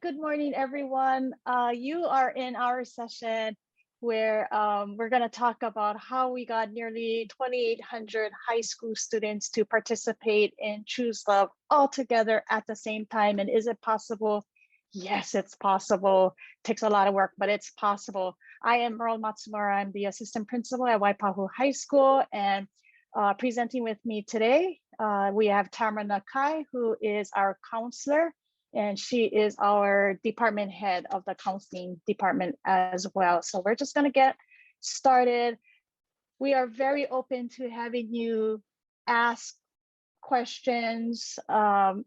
Good morning, everyone. You are in our session where we're going to talk about how we got nearly 2,800 high school students to participate in Choose Love all together at the same time. And is it possible? Yes, it's possible. It takes a lot of work, but it's possible. I am Merle Matsumura. I'm the assistant principal at Waipahu High School. And presenting with me today, we have Tamara Nakai, who is our counselor. And she is our department head of the counseling department as well. So we're just going to get started. We are very open to having you ask questions, talk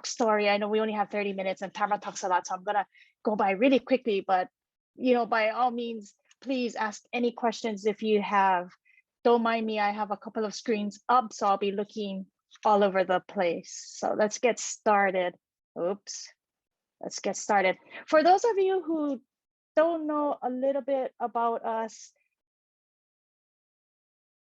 story. I know we only have 30 minutes and Tamara talks a lot, so I'm going to go by really quickly. But, by all means, please ask any questions if you have. Don't mind me, I have a couple of screens up, so I'll be looking all over the place. So let's get started. Let's get started. For those of you who don't know a little bit about us,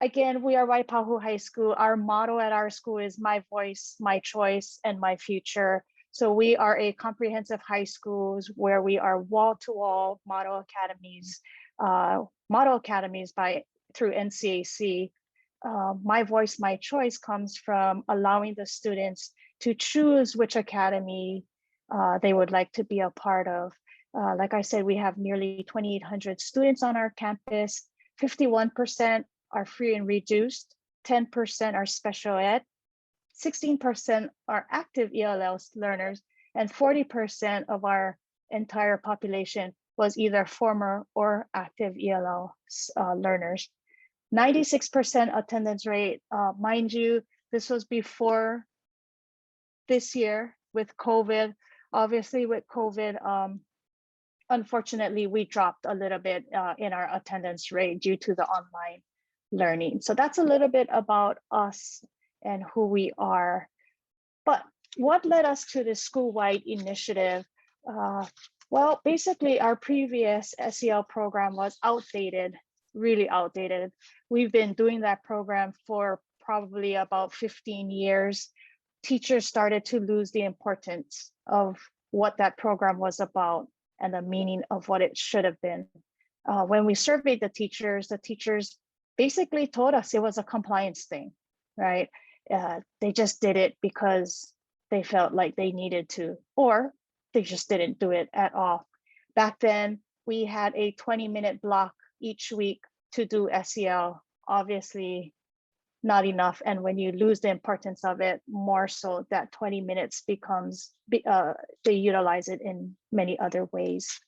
again, we are Waipahu High School. Our motto at our school is my voice, my choice, and my future. So we are a comprehensive high schools where we are wall-to-wall model academies through NCAC. My voice, my choice comes from allowing the students to choose which academy they would like to be a part of. Like I said, we have nearly 2,800 students on our campus. 51% are free and reduced, 10% are special ed, 16% are active ELL learners, and 40% of our entire population was either former or active ELL learners. 96% attendance rate, mind you, this was before this year with COVID. Obviously with COVID, unfortunately, we dropped a little bit in our attendance rate due to the online learning. So that's a little bit about us and who we are. But what led us to this school-wide initiative? Well, basically our previous SEL program was outdated, really outdated. We've been doing that program for probably about 15 years. Teachers started to lose the importance of what that program was about and the meaning of what it should have been. When we surveyed the teachers basically told us it was a compliance thing, right? They just did it because they felt like they needed to, or they just didn't do it at all. Back then, we had a 20-minute block each week to do SEL. Obviously, not enough. And when you lose the importance of it, more so that 20 minutes becomes, they utilize it in many other ways.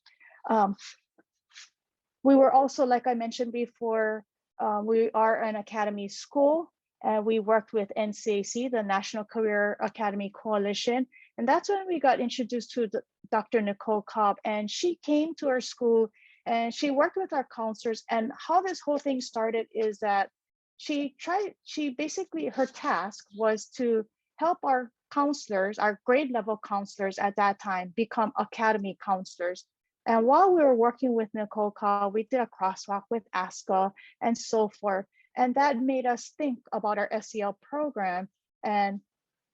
We were also, like I mentioned before, we are an academy school, and we worked with NCAC, the National Career Academy Coalition. And that's when we got introduced to Dr. Nicole Cobb, and she came to our school and she worked with our counselors. And how this whole thing started is that her task was to help our counselors, our grade level counselors at that time, become academy counselors. And while we were working with Nicole Cobb, we did a crosswalk with ASCA and so forth. And that made us think about our SEL program. And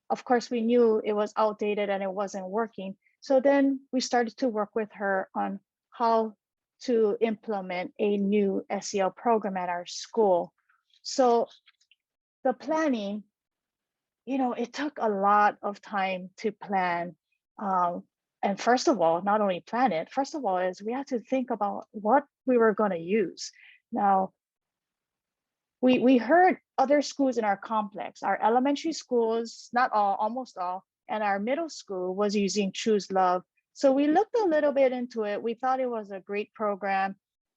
of course, we knew it was outdated and it wasn't working. So then we started to work with her on how to implement a new SEL program at our school. So the planning, it took a lot of time to plan. And first of all, not only plan it, first of all, is we had to think about what we were going to use. Now, we heard other schools in our complex, our elementary schools, not all, almost all, and our middle school was using Choose Love. So we looked a little bit into it. We thought it was a great program.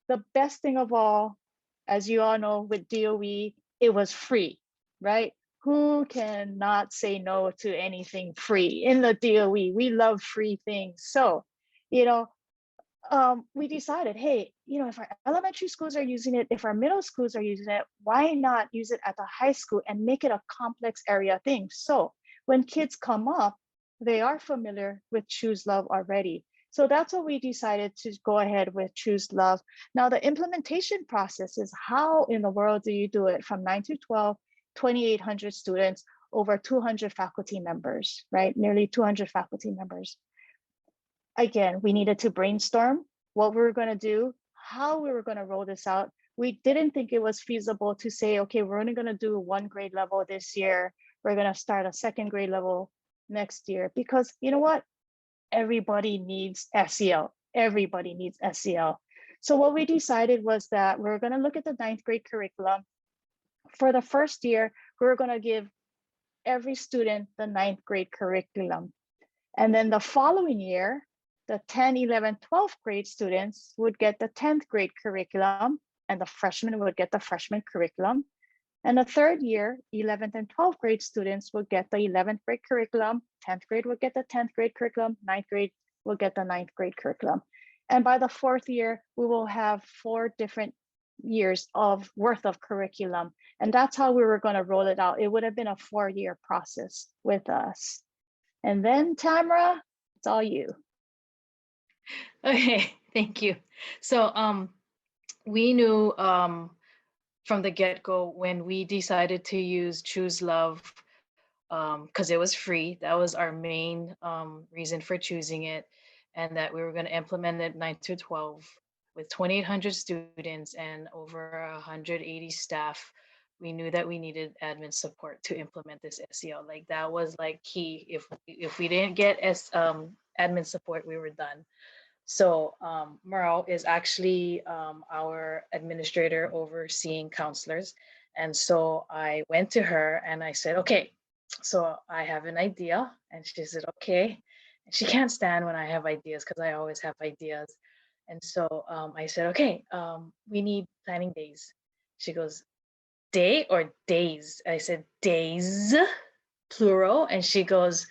The best thing of all, as you all know, with DOE, it was free, right? Who cannot say no to anything free? In the DOE, we love free things. So, we decided, hey, if our elementary schools are using it, if our middle schools are using it, why not use it at the high school and make it a complex area thing? So when kids come up, they are familiar with Choose Love already. So that's what we decided to go ahead with Choose Love. Now the implementation process is, how in the world do you do it from 9 to 12, 2,800 students, over 200 faculty members, right? Nearly 200 faculty members. again, we needed to brainstorm what we were going to do, how we were going to roll this out. We didn't think it was feasible to say, okay, we're only going to do one grade level this year. We're going to start a second grade level next year, because you know what? Everybody needs SEL. Everybody needs SEL. So what we decided was that we're going to look at the ninth grade curriculum. For the first year, we're going to give every student the ninth grade curriculum. And then the following year, the 10, 11, 12th grade students would get the 10th grade curriculum, and the freshmen would get the freshman curriculum. And the third year, 11th and 12th grade students will get the 11th grade curriculum, 10th grade will get the 10th grade curriculum, ninth grade will get the ninth grade curriculum. And by the fourth year, we will have 4 different years of worth of curriculum. And that's how we were going to roll it out. It would have been a 4-year process with us. And then Tamara, it's all you. Okay, thank you. So we knew from the get-go when we decided to use Choose Love, because it was free. That was our main reason for choosing it, and that we were going to implement it 9 through 12 with 2,800 students and over 180 staff. We knew that we needed admin support to implement this SEL. Like that was like key. If we didn't get admin support, we were done. So Merle is actually our administrator overseeing counselors. And so I went to her and I said, okay, so I have an idea. And she said, okay. And she can't stand when I have ideas because I always have ideas. And so I said, okay, we need planning days. She goes, day or days? I said, days, plural. And she goes,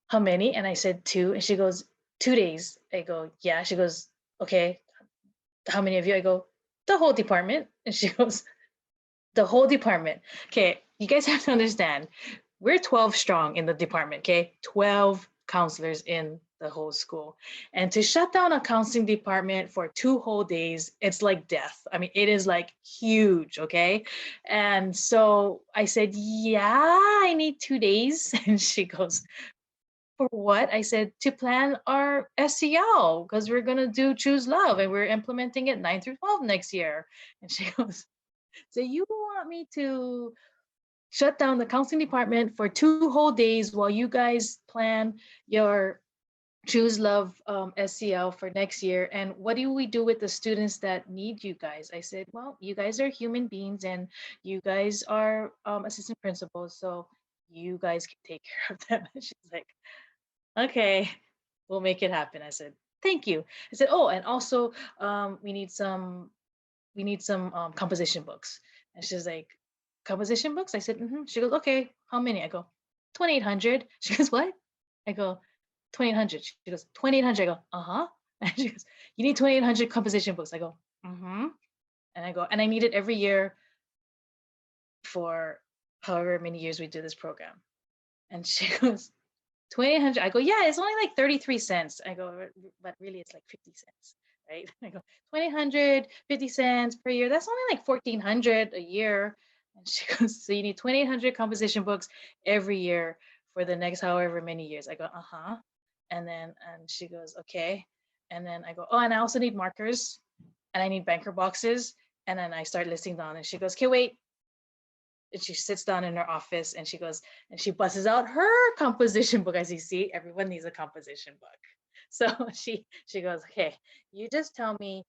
how many? And I said 2. And she goes, 2 days. I go, yeah. She goes, okay, how many of you? I go, the whole department. And she goes, the whole department. Okay, you guys have to understand, we're 12 strong in the department, okay? 12 counselors in the whole school. And to shut down a counseling department for 2 whole days, it's like death. I mean, it is like huge, okay? And so I said, yeah, I need 2 days. And she goes, for what? I said, to plan our SEL, because we're going to do Choose Love and we're implementing it 9 through 12 next year. And she goes, so you want me to shut down the counseling department for 2 whole days while you guys plan your Choose Love SEL for next year? And what do we do with the students that need you guys? I said, well, you guys are human beings and you guys are assistant principals, so you guys can take care of them. And she's like, okay, we'll make it happen. I said, thank you. I said, oh, and also we need some composition books. And she's like, composition books? I said, mm-hmm. She goes, okay, how many? I go, 2,800. She goes, what? I go, 2,800. She goes, 2,800. I go, uh-huh. And she goes, you need 2,800 composition books. I go, mm-hmm. And I go, and I need it every year for however many years we do this program. And she goes, 2,800. I go, yeah, it's only like 33 cents. I go, but really it's like 50 cents, right? I go, 2,800, 50 cents per year. That's only like 1,400 a year. And she goes, so you need 2,800 composition books every year for the next however many years. I go, uh-huh. And she goes, okay. And then I go, oh, and I also need markers and I need banker boxes. And then I start listing down and she goes, okay, wait. And she sits down in her office and she goes, and she busts out her composition book. As you see, everyone needs a composition book. So she goes, okay, you just tell me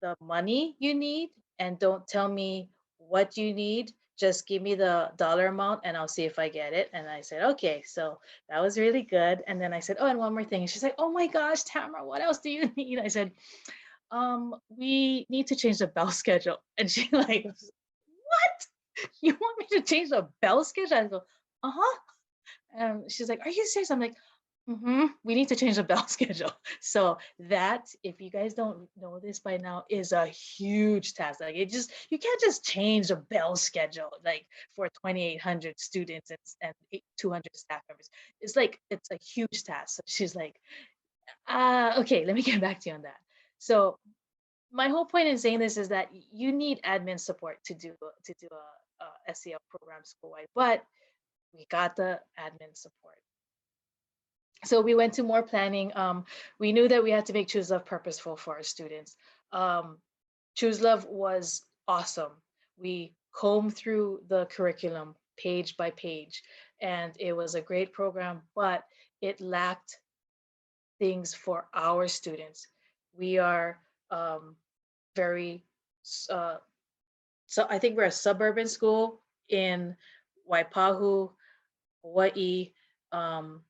the money you need and don't tell me what you need. Just give me the dollar amount and I'll see if I get it. And I said, okay, so that was really good. And then I said, oh, and one more thing. And she's like, oh my gosh, Tamara, what else do you need? I said, we need to change the bell schedule. And she like, what? You want me to change the bell schedule? I go, uh-huh. And she's like, are you serious? I'm like, mm-hmm, we need to change the bell schedule. So that, if you guys don't know this by now, is a huge task. Like you can't just change the bell schedule like for 2,800 students and 200 staff members. It's a huge task. So she's like, okay, let me get back to you on that. So my whole point in saying this is that you need admin support to do a SEL program school-wide, but we got the admin support. So we went to more planning. We knew that we had to make Choose Love purposeful for our students. Um, Choose Love was awesome. We combed through the curriculum page by page, and it was a great program, but it lacked things for our students. We are um, very, uh, so I think we're a suburban school in Waipahu, Hawaii. Um,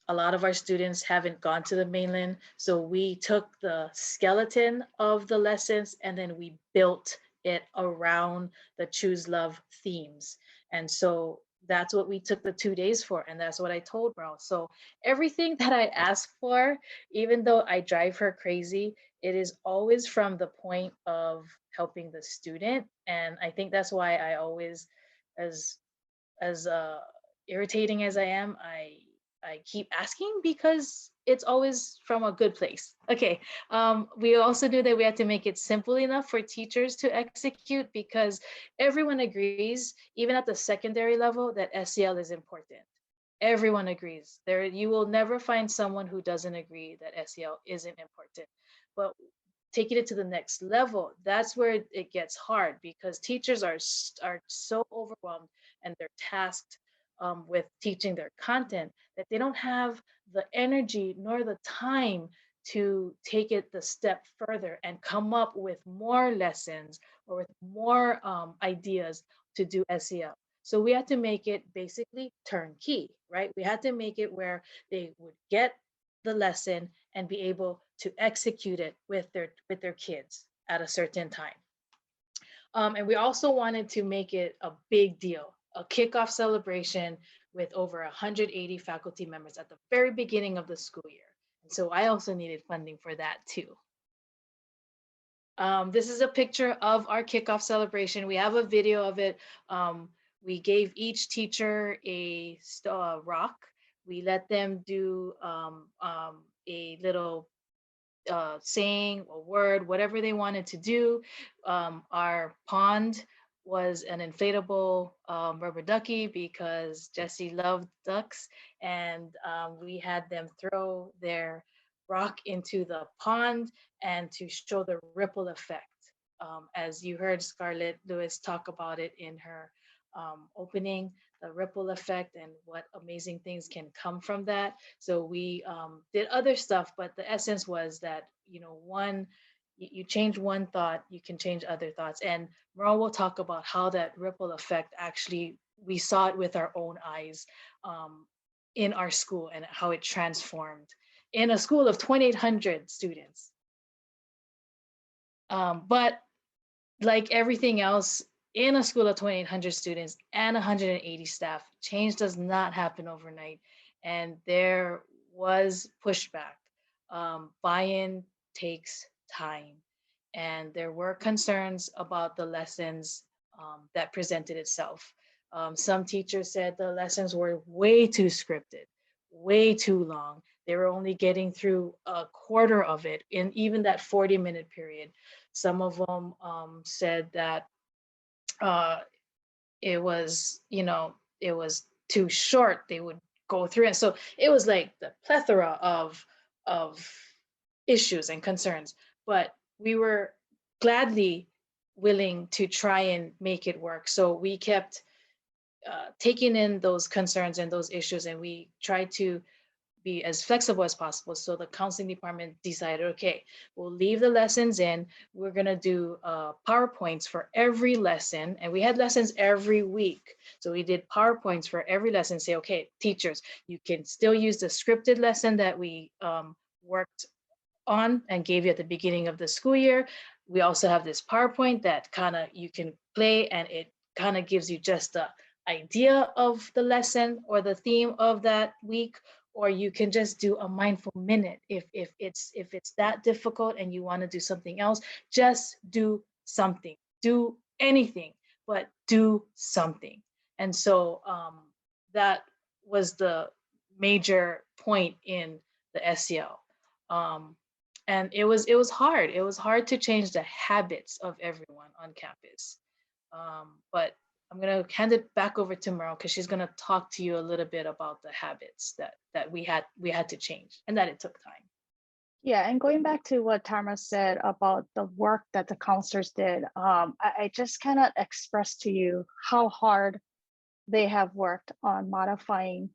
a lot of our students haven't gone to the mainland, so we took the skeleton of the lessons and then we built it around the Choose Love themes. And so that's what we took the 2 days for, and that's what I told Mel. So everything that I ask for, even though I drive her crazy, it is always from the point of helping the student. And I think that's why I always, as as irritating as I am, I keep asking because it's always from a good place. Okay. We also knew that we had to make it simple enough for teachers to execute because everyone agrees, even at the secondary level, that SEL is important. Everyone agrees. There, you will never find someone who doesn't agree that SEL isn't important. But taking it to the next level, that's where it gets hard because teachers are so overwhelmed and they're tasked with teaching their content that they don't have the energy nor the time to take it the step further and come up with more lessons or with more ideas to do SEL. So we had to make it basically turnkey, right? We had to make it where they would get the lesson and be able to execute it with their kids at a certain time. And we also wanted to make it a big deal, a kickoff celebration with over 180 faculty members at the very beginning of the school year. And so I also needed funding for that too. This is a picture of our kickoff celebration. We have a video of it. We gave each teacher a rock. We let them do a little saying a word, whatever they wanted to do. Our pond was an inflatable rubber ducky because Jesse loved ducks, and we had them throw their rock into the pond and to show the ripple effect. As you heard Scarlett Lewis talk about it in her opening, the ripple effect and what amazing things can come from that. So we did other stuff, but the essence was that, you know, you change one thought, you can change other thoughts. And Merle will talk about how that ripple effect actually, we saw it with our own eyes um, in our school and how it transformed in a school of 2,800 students. But like everything else in a school of 2,800 students and 180 staff, change does not happen overnight. And there was pushback. Buy-in takes time. And there were concerns about the lessons that presented itself. Some teachers said the lessons were way too scripted, way too long. They were only getting through a quarter of it in even that 40-minute period. Some of them said that uh, it was, you know, it was too short. They would go through it. So it was like the plethora of issues and concerns. But we were gladly willing to try and make it work. So we kept taking in those concerns and those issues, and we tried to be as flexible as possible. So the counseling department decided, okay, we'll leave the lessons in. We're gonna do PowerPoints for every lesson. And we had lessons every week. So we did PowerPoints for every lesson, say, okay, teachers, you can still use the scripted lesson that we worked on and gave you at the beginning of the school year. We also have this PowerPoint that kind of you can play and it kind of gives you just the idea of the lesson or the theme of that week, or you can just do a mindful minute if it's that difficult and you want to do something else. Just do something, do anything, but do something. And so that was the major point in the SEL. um, and it was hard. It was hard to change the habits of everyone on campus. But I'm going to hand it back over to Merle because she's going to talk to you a little bit about the habits that we had to change and that it took time. Yeah, and going back to what Tamara said about the work that the counselors did, I just cannot express to you how hard they have worked on modifying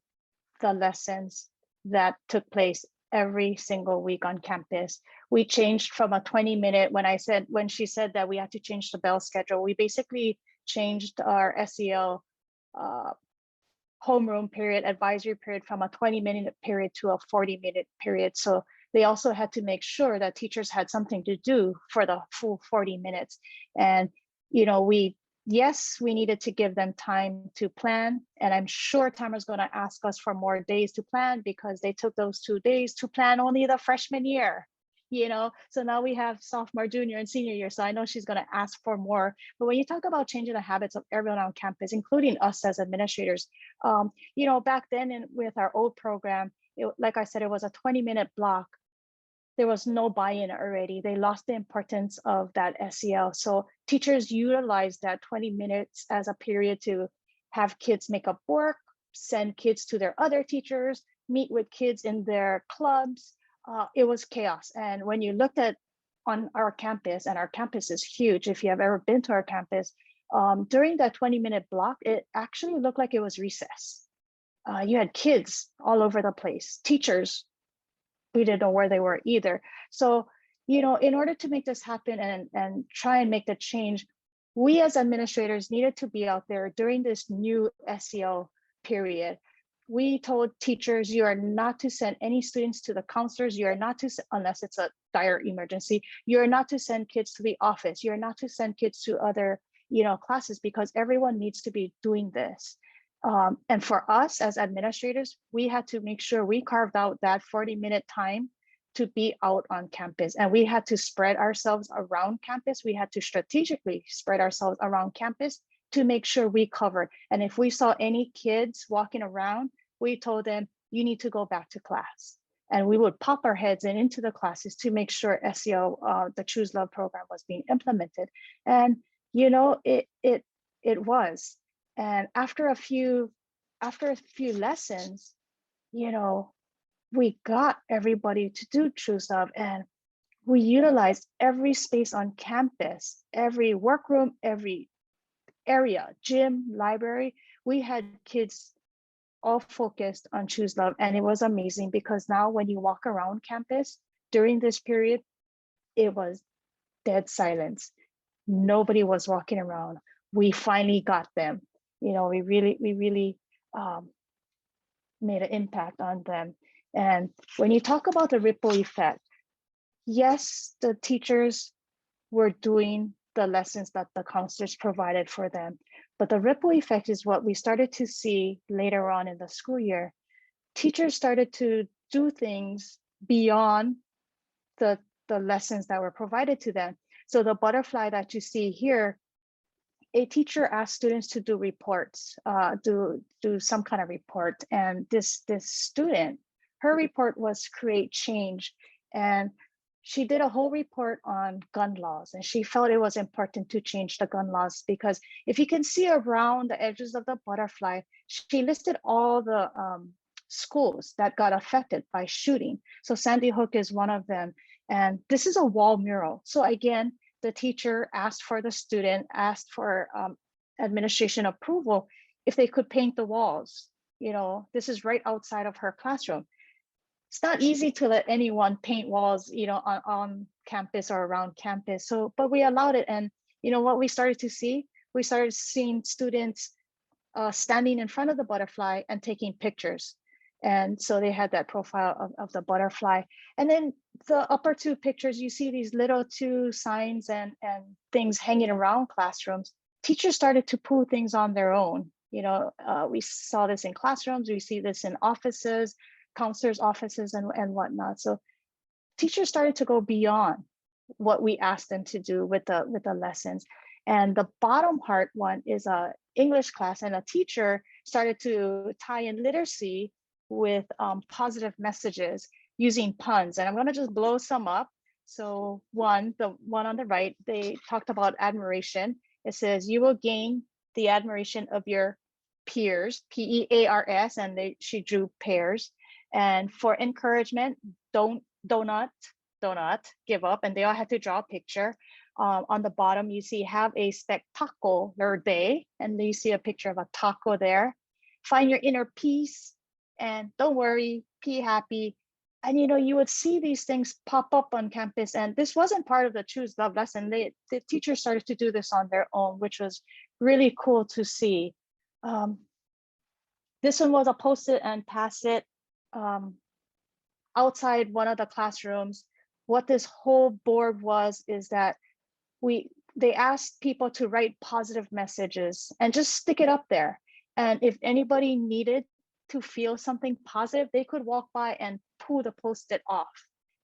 the lessons that took place every single week on campus. We changed from a 20-minute, when she said that we had to change the bell schedule, we basically changed our SEL homeroom period, advisory period from a 20-minute period to a 40-minute period. So they also had to make sure that teachers had something to do for the full 40 minutes. And, yes, we needed to give them time to plan. And I'm sure Tamara's going to ask us for more days to plan because they took those 2 days to plan only the freshman year. So now we have sophomore, junior, and senior year. So I know she's going to ask for more. But when you talk about changing the habits of everyone on campus, including us as administrators, back then with our old program, like I said, it was a 20-minute block. There was no buy-in already. They lost the importance of that SEL. So teachers utilized that 20 minutes as a period to have kids make up work, send kids to their other teachers, meet with kids in their clubs. It was chaos. And when you looked at on our campus, and our campus is huge, if you have ever been to our campus, during that 20-minute block, it actually looked like it was recess. You had kids all over the place, teachers, we didn't know where they were either. So, in order to make this happen and try and make the change, we as administrators needed to be out there during this new SEL period. We told teachers, you are not to send any students to the counselors. You are not to, unless it's a dire emergency, you're not to send kids to the office. You're not to send kids to other, classes, because everyone needs to be doing this. And for us as administrators, we had to make sure we carved out that 40-minute time to be out on campus. And we had to spread ourselves around campus. We had to strategically spread ourselves around campus to make sure we covered. And if we saw any kids walking around, we told them, you need to go back to class. And we would pop our heads into the classes to make sure SEL, the Choose Love program, was being implemented. And, it was. And after a few lessons, we got everybody to do Choose Love, and we utilized every space on campus, every workroom, every area, gym, library. We had kids all focused on Choose Love, and it was amazing because now when you walk around campus during this period, it was dead silence. Nobody was walking around. We finally got them. We really made an impact on them. And when you talk about the ripple effect, yes, the teachers were doing the lessons that the counselors provided for them, but the ripple effect is what we started to see later on in the school year. Teachers started to do things beyond the lessons that were provided to them. So the butterfly that you see here, a teacher asked students to do reports, do some kind of report. And this student, her report was create change. And she did a whole report on gun laws. And she felt it was important to change the gun laws because if you can see around the edges of the butterfly, she listed all the schools that got affected by shooting. So Sandy Hook is one of them. And this is a wall mural. So again, the teacher asked for the student, asked for administration approval if they could paint the walls. This is right outside of her classroom. It's not easy to let anyone paint walls, on campus or around campus. So, but we allowed it. And what we started to see? We started seeing students standing in front of the butterfly and taking pictures. And so they had that profile of the butterfly. And then the upper two pictures, you see these little two signs and things hanging around classrooms. Teachers started to pull things on their own. We saw this in classrooms, we see this in offices, counselors' offices and whatnot. So teachers started to go beyond what we asked them to do with the lessons. And the bottom part one is a English class, and a teacher started to tie in literacy with positive messages using puns. And I'm going to just blow some up. So the one on the right, they talked about admiration. It says, you will gain the admiration of your peers, P-E-A-R-S, and she drew pears. And for encouragement, do not give up. And they all had to draw a picture. On the bottom, you see have a spectacular day, and you see a picture of a taco there. Find your inner peace, and don't worry, be happy. And you would see these things pop up on campus, and this wasn't part of the Choose Love lesson. The teachers started to do this on their own, which was really cool to see. This one was a post-it and pass it outside one of the classrooms. What this whole board was is that they asked people to write positive messages and just stick it up there. And if anybody needed to feel something positive, they could walk by and pull the post-it off.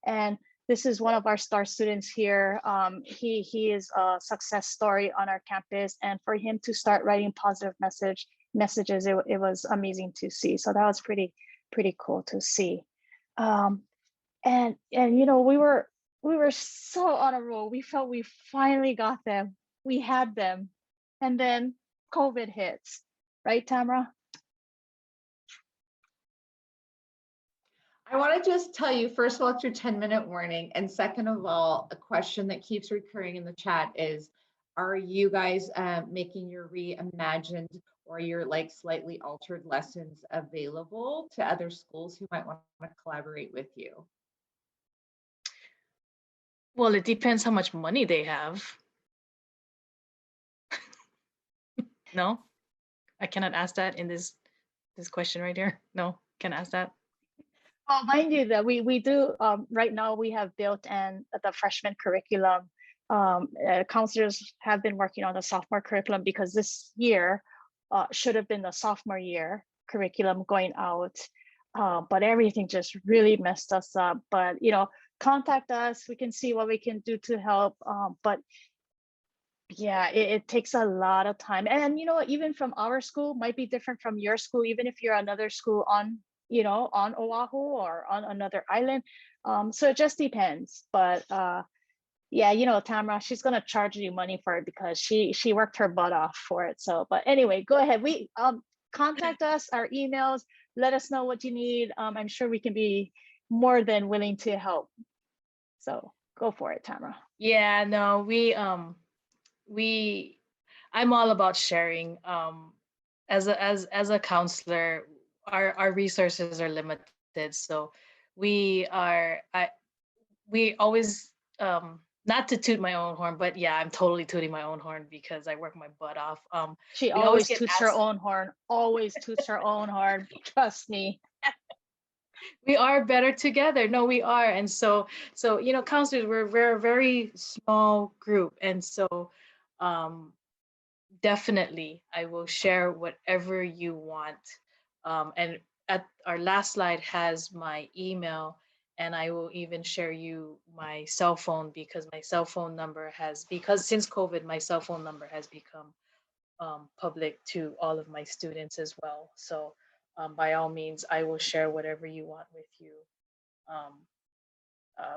And this is one of our star students here. He is a success story on our campus, and for him to start writing positive messages, it was amazing to see. So that was pretty cool to see. And we were so on a roll. We felt we finally got them. We had them. And then COVID hits, right, Tamara? I want to just tell you, first of all, it's your 10-minute warning. And second of all, a question that keeps recurring in the chat is, are you guys making your reimagined or your like slightly altered lessons available to other schools who might want to collaborate with you? Well, it depends how much money they have. No, I cannot ask that in this question right here. No, can I ask that? Well, mind you that we do right now we have built in the freshman curriculum. Counselors have been working on the sophomore curriculum because this year should have been the sophomore year curriculum going out, but everything just really messed us up. But contact us, we can see what we can do to help. But yeah, it takes a lot of time, and even from our school might be different from your school, even if you're another school on on Oahu or on another island. So it just depends. But yeah, Tamara, she's gonna charge you money for it because she worked her butt off for it. So, but anyway, go ahead. We contact us, our emails, let us know what you need. I'm sure we can be more than willing to help. So go for it, Tamara. Yeah, no, I'm all about sharing. As a counselor, our resources are limited, so we always, not to toot my own horn, but yeah, I'm totally tooting my own horn because I work my butt off. She always toots her own horn. Always toots her own horn. Trust me. We are better together. No, we are. And so counselors, we're a very small group, and so definitely I will share whatever you want. And at our last slide has my email, and I will even share you my cell phone because my cell phone number because since COVID, my cell phone number has become public to all of my students as well. So by all means, I will share whatever you want with you.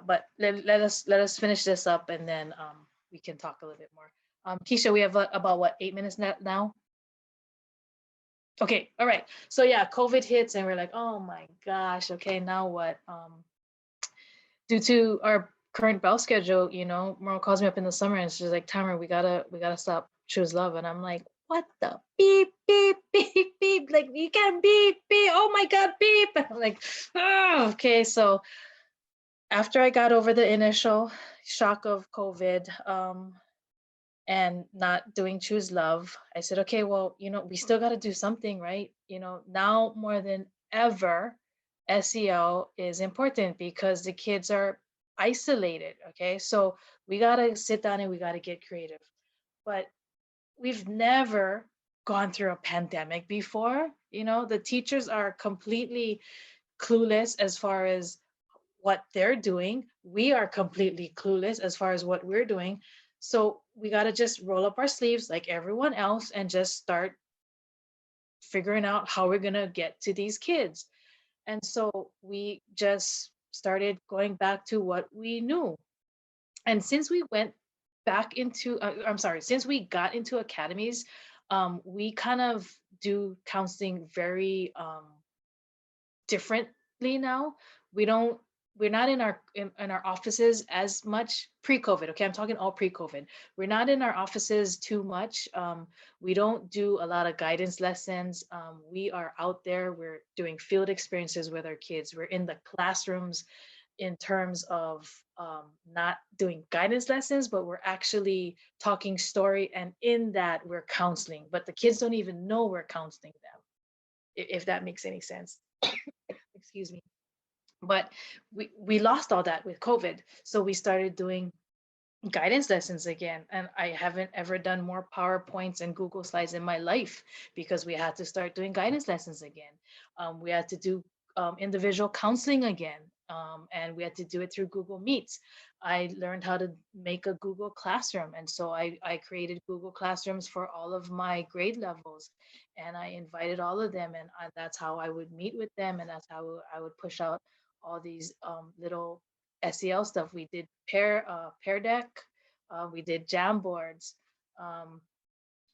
But let us finish this up, and then we can talk a little bit more. Keisha, we have about what, 8 minutes now? Okay, all right. So yeah, COVID hits and we're like, oh my gosh, okay, now what? Due to our current bell schedule, Merle calls me up in the summer and she's like, Tamara, we gotta stop Choose Love. And I'm like, what the beep, beep, beep, beep? Like, you can't beep, beep, oh my God, beep. And I'm like, oh, okay. So after I got over the initial shock of COVID, and not doing Choose Love, I said, okay, well, we still got to do something, right? Now more than ever, SEL is important because the kids are isolated, okay? So we got to sit down and we got to get creative. But we've never gone through a pandemic before. The teachers are completely clueless as far as what they're doing. We are completely clueless as far as what we're doing. So we got to just roll up our sleeves like everyone else and just start figuring out how we're going to get to these kids. And so we just started going back to what we knew. And since we went back into, since we got into academies, we kind of do counseling very differently now. We don't we're not in our offices as much pre-COVID. Okay, I'm talking all pre-COVID. We're not in our offices too much. We don't do a lot of guidance lessons. We are out there. We're doing field experiences with our kids. We're in the classrooms in terms of not doing guidance lessons, but we're actually talking story, and in that we're counseling. But the kids don't even know we're counseling them, if that makes any sense. Excuse me. But we lost all that with COVID, so we started doing guidance lessons again, and I haven't ever done more PowerPoints and Google Slides in my life because we had to start doing guidance lessons again. We had to do individual counseling again, and we had to do it through Google Meets. I learned how to make a Google Classroom, and so I created Google Classrooms for all of my grade levels, and I invited all of them, and that's how I would meet with them, and that's how I would push out all these little SEL stuff. We did pair deck, we did jam boards.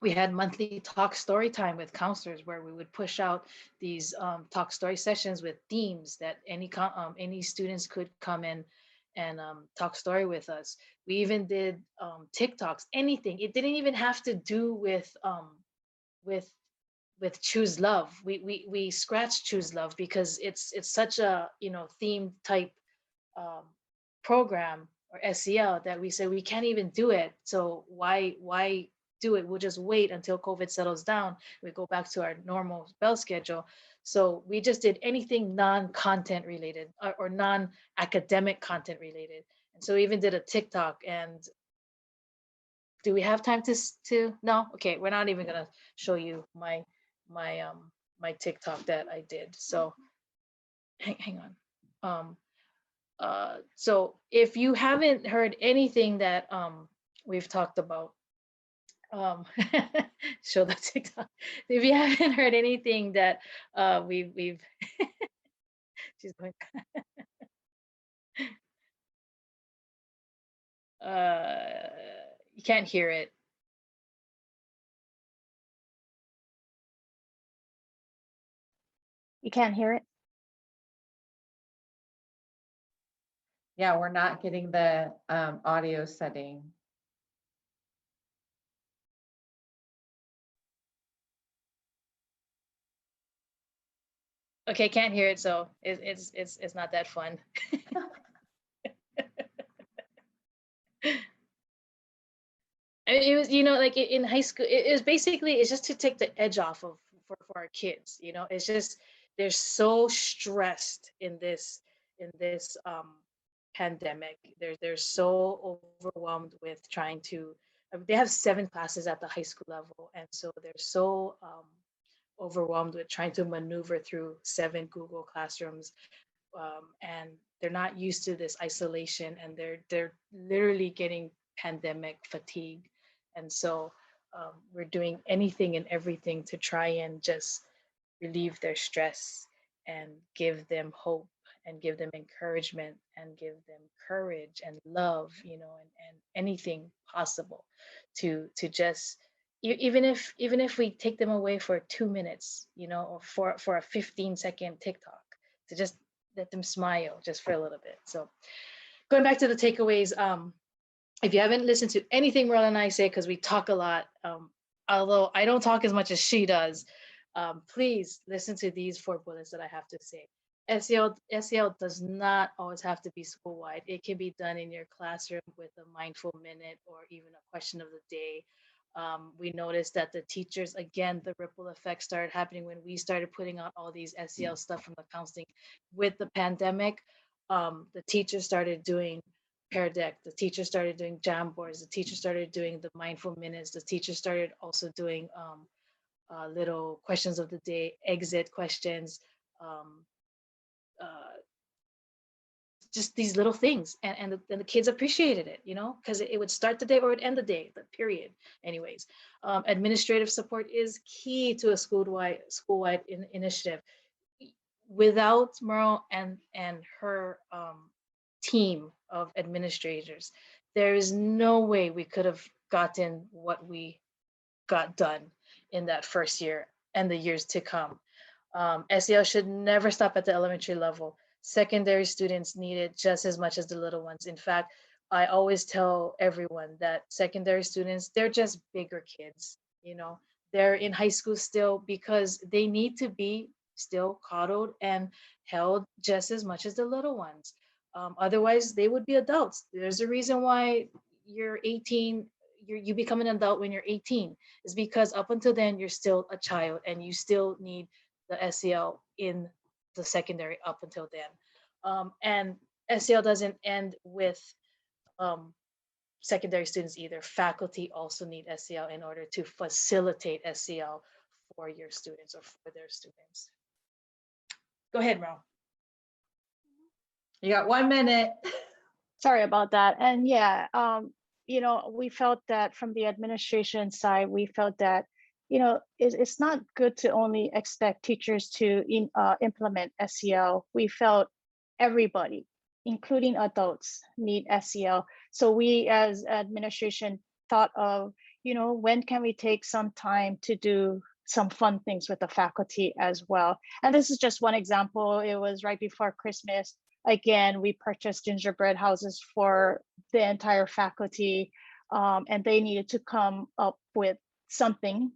We had monthly talk story time with counselors where we would push out these talk story sessions with themes that any students could come in and talk story with us. We even did TikToks, anything. It didn't even have to do with with Choose Love. We scratched Choose Love because it's such a theme type um, program or SEL that we said we can't even do it. So why do it? We'll just wait until COVID settles down. We go back to our normal bell schedule. So we just did anything non-content related or non-academic content related. And so we even did a TikTok. And do we have time to no? Okay, we're not even gonna show you my TikTok that I did. So hang on. So if you haven't heard anything that we've talked about, show the TikTok. If you haven't heard anything that we've she's going uh you can't hear it. You can't hear it? Yeah, we're not getting the audio setting. Okay, can't hear it, so it's not that fun. It was, like in high school, it was basically, it's just to take the edge off of for our kids. It's just they're so stressed in this pandemic. They're so overwhelmed with trying to. They have 7 classes at the high school level, and so they're so overwhelmed with trying to maneuver through 7 Google classrooms, and they're not used to this isolation, and they're literally getting pandemic fatigue. And so we're doing anything and everything to try and just relieve their stress and give them hope and give them encouragement and give them courage and love, and anything possible to just even if we take them away for 2 minutes, or for a 15-second TikTok, to just let them smile just for a little bit. So going back to the takeaways, if you haven't listened to anything Merle and I say, because we talk a lot, although I don't talk as much as she does, please listen to these 4 bullets that I have to say. SEL does not always have to be school-wide. It can be done in your classroom with a mindful minute or even a question of the day. We noticed that the teachers, again, the ripple effect started happening when we started putting out all these SEL stuff from the counseling with the pandemic. The teachers started doing Pear Deck, the teachers started doing jam boards, the teachers started doing the mindful minutes, the teachers started also doing little questions of the day, exit questions, um, uh, just these little things, and the kids appreciated it, because it would start the day or it would end the day, the period. Anyways, administrative support is key to a school-wide initiative. Without Merle and her team of administrators, there is no way we could have gotten what we got done. in that first year and the years to come. SEL should never stop at the elementary level. Secondary students need it just as much as the little ones. In fact, I always tell everyone that secondary students, they're just bigger kids, you know, they're in high school still because they need to be still coddled and held just as much as the little ones. Otherwise, they would be adults. There's a reason why you're 18, you become an adult when you're 18, is because up until then, you're still a child and you still need the SEL in the secondary up until then. And SEL doesn't end with um, secondary students either. Faculty also need SEL in order to facilitate SEL for your students or for their students. Go ahead, Mel. You got 1 minute. Sorry about that. And yeah, we felt that from the administration side, we felt that, it's not good to only expect teachers to implement SEL. We felt everybody, including adults, need SEL. So we as administration thought of, when can we take some time to do some fun things with the faculty as well. And this is just one example. It was right before Christmas. Again, we purchased gingerbread houses for the entire faculty, and they needed to come up with something,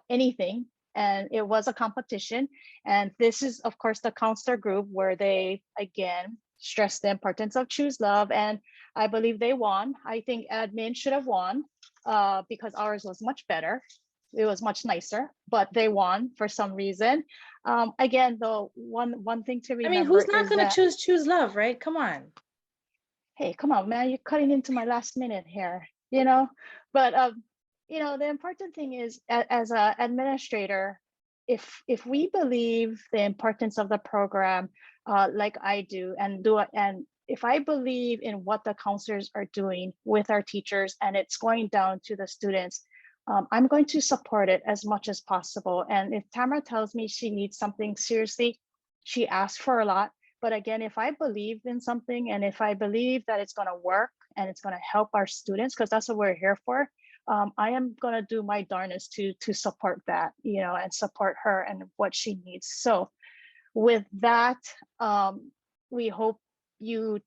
anything, and it was a competition. And this is, of course, the counselor group where they, again, stressed the importance of Choose Love, and I believe they won. I think admin should have won because ours was much better. It was much nicer, but they won for some reason. Again, though, one thing to remember, I mean, who's not is going that, to choose love, right? Come on. hey, come on, man, you're cutting into my last minute here, but the important thing is, as an administrator, if we believe the importance of the program, like I do, and if I believe in what the counselors are doing with our teachers and it's going down to the students, I'm going to support it as much as possible. And if Tamara tells me she needs something, seriously, she asks for a lot. But again, if I believe in something and if I believe that it's going to work and it's going to help our students, because that's what we're here for, I am going to do my darnest to support that, and support her and what she needs. So with that, we hope you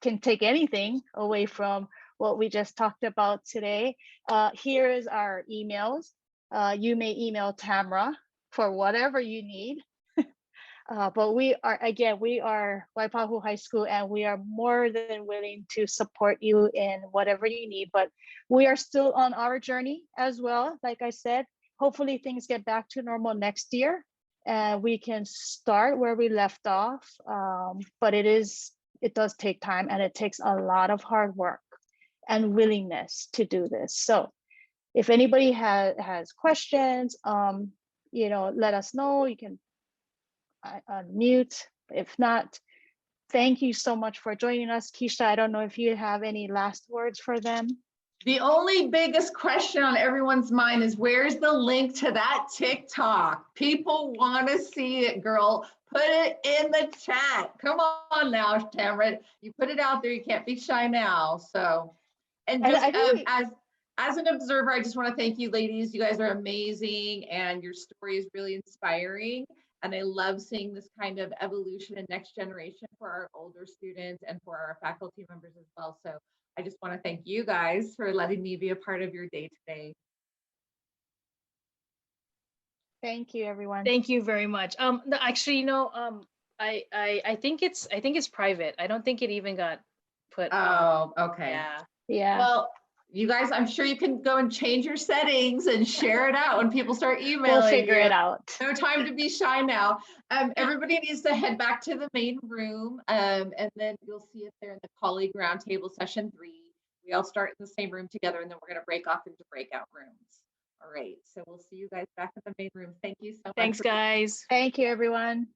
can take anything away from what we just talked about today. Here is our emails. You may email Tamara for whatever you need. But we are Waipahu High School, and we are more than willing to support you in whatever you need. But we are still on our journey as well. Like I said, hopefully things get back to normal next year and we can start where we left off. But it does take time, and it takes a lot of hard work and willingness to do this. So if anybody has questions, let us know. You can unmute. If not, thank you so much for joining us. Keisha, I don't know if you have any last words for them. The only biggest question on everyone's mind is, where's the link to that TikTok? People want to see it, girl. Put it in the chat. Come on now, Tamara. You put it out there. You can't be shy now. So, and just as an observer, I just want to thank you, ladies. You guys are amazing, and your story is really inspiring. And I love seeing this kind of evolution and next generation for our older students and for our faculty members as well. So I just want to thank you guys for letting me be a part of your day today. Thank you, everyone. Thank you very much. Actually, I think it's private. I don't think it even got put. Oh, okay. Yeah. Well, you guys, I'm sure you can go and change your settings and share it out when people start emailing. We'll figure it out. No time to be shy now. Everybody needs to head back to the main room, and then you'll see it there in the colleague roundtable session 3. We all start in the same room together, and then we're going to break off into breakout rooms. All right, so we'll see you guys back in the main room. Thank you so much. Thanks, guys. Thank you, everyone.